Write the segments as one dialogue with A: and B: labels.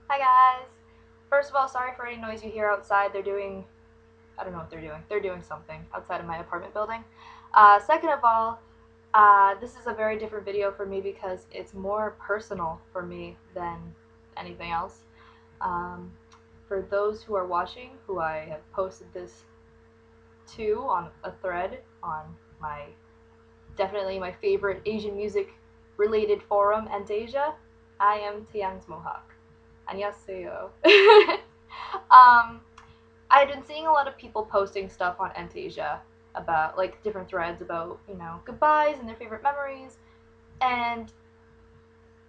A: Hi guys! First of all, sorry for any noise you hear outside. I don't know what they're doing. They're doing something outside of my apartment building. Second of all, this is a very different video for me because it's more personal for me than anything else. Um, for those who are watching, who I have posted this to on a thread on definitely my favorite Asian music related forum, EntAsia, I am TaeyangsMohawk. 안녕하세요. um, I've been seeing a lot of people posting stuff on EntAsia about like different threads about, goodbyes and their favorite memories. And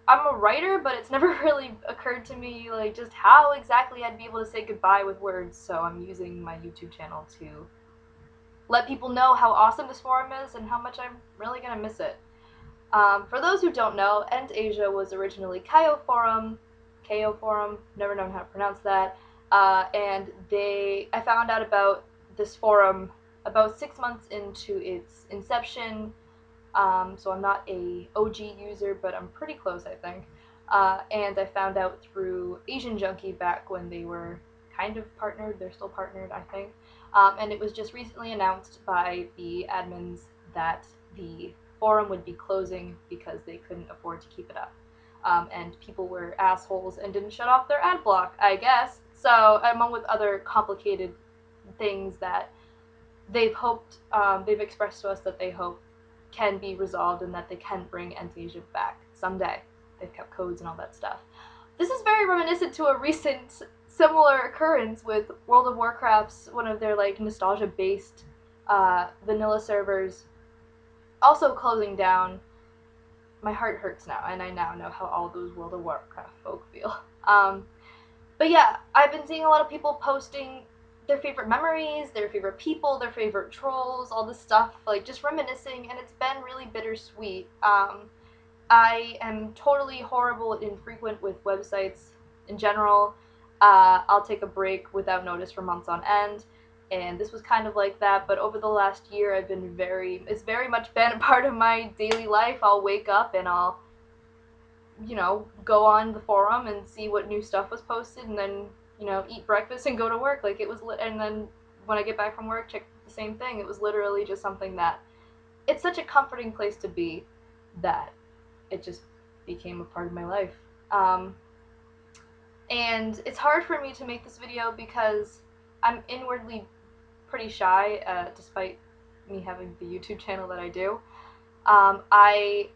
A: I'm a writer, but it's never really occurred to me like just how exactly I'd be able to say goodbye with words. So I'm using my YouTube channel to let people know how awesome this forum is and how much I'm really gonna miss it. For those who don't know, EntAsia was originally KO Forum, never known how to pronounce that, and I found out about this forum about 6 months into its inception, so I'm not a OG user, but I'm pretty close, I think, and I found out through Asian Junkie back when they were kind of partnered, they're still partnered, I think, and it was just recently announced by the admins that the forum would be closing because they couldn't afford to keep it up. And people were assholes and didn't shut off their ad block, I guess. So, among with other complicated things that they've expressed to us that they hope can be resolved and that they can bring EntAsia back someday. They've kept codes and all that stuff. This is very reminiscent to a recent similar occurrence with World of Warcraft's one of their like nostalgia-based vanilla servers also closing down. My heart hurts now, and I now know how all those World of Warcraft folk feel. But yeah, I've been seeing a lot of people posting their favorite memories, their favorite people, their favorite trolls, all this stuff, like just reminiscing, and it's been really bittersweet. I am totally horrible and infrequent with websites in general. I'll take a break without notice for months on end, and this was kind of like that, but over the last year it's very much been a part of my daily life. I'll wake up and I'll, go on the forum and see what new stuff was posted, and then, eat breakfast and go to work. Like it was, and then when I get back from work, check the same thing. It was literally just something that, it's such a comforting place to be that it just became a part of my life. And it's hard for me to make this video because I'm inwardly pretty shy, despite me having the YouTube channel that I do. I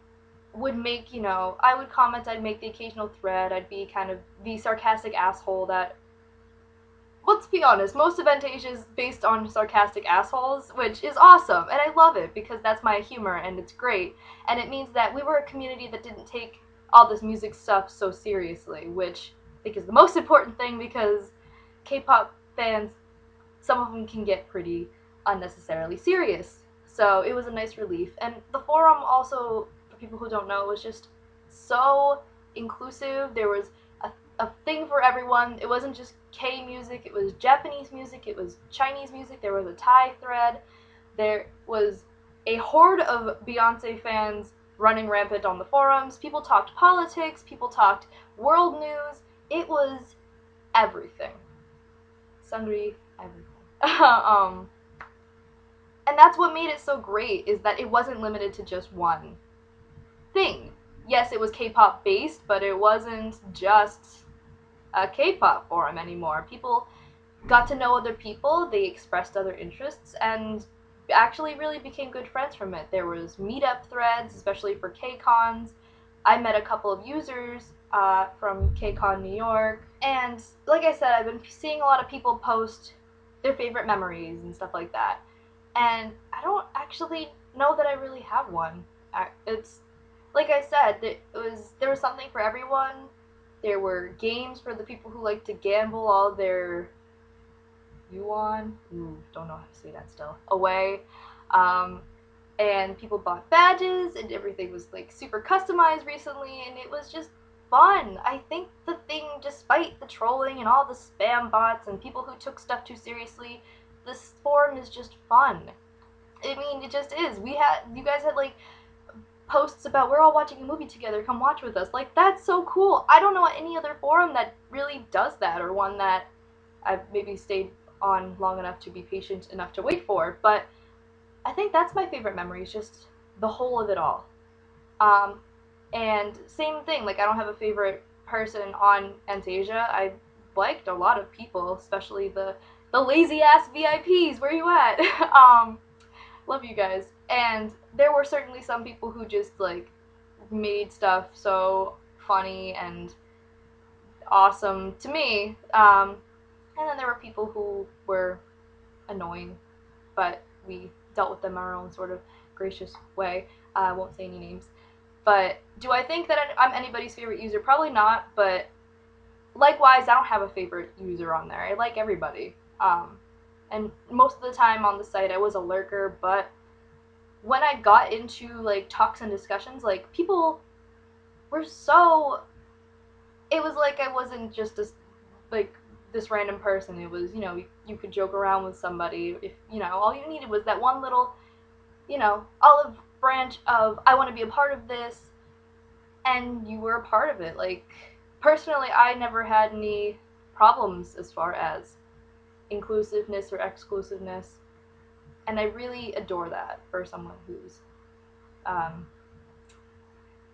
A: would make, I would comment, I'd make the occasional thread, I'd be kind of the sarcastic asshole that, let's be honest, most of EntAsia is based on sarcastic assholes, which is awesome, and I love it because that's my humor and it's great, and it means that we were a community that didn't take all this music stuff so seriously, which I think is the most important thing because K-pop fans, some of them can get pretty unnecessarily serious. So it was a nice relief. And the forum also, for people who don't know, was just so inclusive. There was a thing for everyone. It wasn't just K music, it was Japanese music, it was Chinese music, there was a Thai thread, there was a horde of Beyonce fans running rampant on the forums. People talked politics, people talked world news. It was everything. Sundry everything. And that's what made it so great, is that it wasn't limited to just one thing. Yes, it was K-pop based, but it wasn't just a K-pop forum anymore. People got to know other people, they expressed other interests, and actually really became good friends from it. There was meetup threads, especially for K-cons. I met a couple of users from KCON New York, and like I said, I've been seeing a lot of people post their favorite memories and stuff like that. And I don't actually know that I really have one. It's like I said, there was something for everyone. There were games for the people who like to gamble all their yuan. Ooh, don't know how to say that still. Away. And people bought badges, and everything was like super customized recently, and it was just fun. I think the thing, despite the trolling and all the spam bots and people who took stuff too seriously, this forum is just fun. I mean, it just is. You guys had like posts about we're all watching a movie together, come watch with us. Like, that's so cool. I don't know any other forum that really does that, or one that I've maybe stayed on long enough to be patient enough to wait for, but I think that's my favorite memory, is just the whole of it all. Um, and same thing, like, I don't have a favorite person on EntAsia. I liked a lot of people, especially the lazy ass VIPs. Where you at? Love you guys. And there were certainly some people who just like made stuff so funny and awesome to me. And then there were people who were annoying, but we dealt with them our own sort of gracious way. I won't say any names. But do I think that I'm anybody's favorite user? Probably not, but likewise, I don't have a favorite user on there. I like everybody. And most of the time on the site, I was a lurker, but when I got into, like, talks and discussions, like, people were so... It was like I wasn't just this random person. It was, you could joke around with somebody if, all you needed was that one little, olive branch of, I want to be a part of this, and you were a part of it. Like, personally, I never had any problems as far as inclusiveness or exclusiveness, and I really adore that for someone who's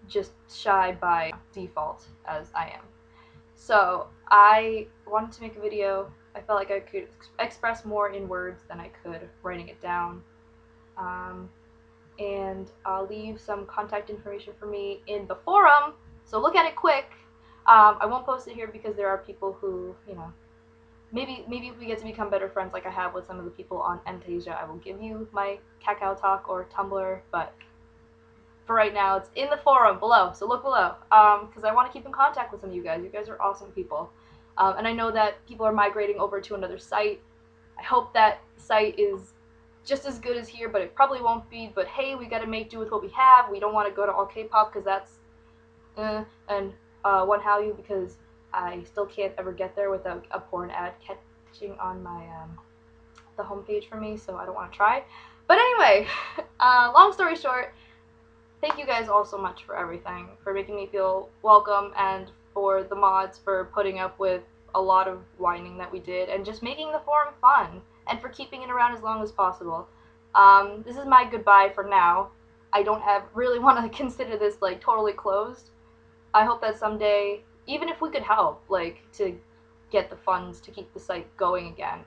A: just shy by default, as I am. So I wanted to make a video. I felt like I could express more in words than I could writing it down. And I'll leave some contact information for me in the forum, so look at it quick. I won't post it here because there are people who, maybe if we get to become better friends like I have with some of the people on EntAsia, I will give you my KakaoTalk or Tumblr, but for right now, it's in the forum below, so look below, because I want to keep in contact with some of you guys. You guys are awesome people. And I know that people are migrating over to another site. I hope that site is just as good as here, but it probably won't be. But hey, we gotta make do with what we have. We don't want to go to all K-pop because that's and one Hallyu, because I still can't ever get there without a porn ad catching on my the homepage for me, so I don't want to try. But anyway, long story short, thank you guys all so much for everything, for making me feel welcome, and for the mods for putting up with a lot of whining that we did, and just making the forum fun, and for keeping it around as long as possible. This is my goodbye for now. I don't really want to consider this like totally closed. I hope that someday, even if we could help, like, to get the funds to keep the site going again,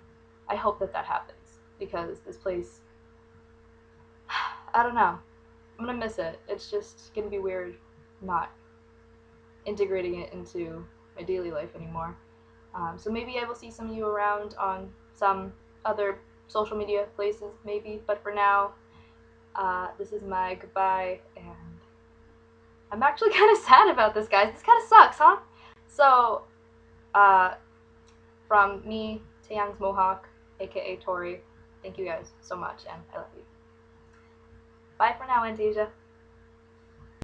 A: I hope that happens, because this place, I don't know, I'm gonna miss it. It's just gonna be weird not integrating it into my daily life anymore. So maybe I will see some of you around on some other social media places, maybe, but for now, this is my goodbye, and I'm actually kind of sad about this, guys. This kind of sucks, huh? So, from me, TaeyangsMohawk, aka Tori, thank you guys so much, and I love you. Bye for now, EntAsia.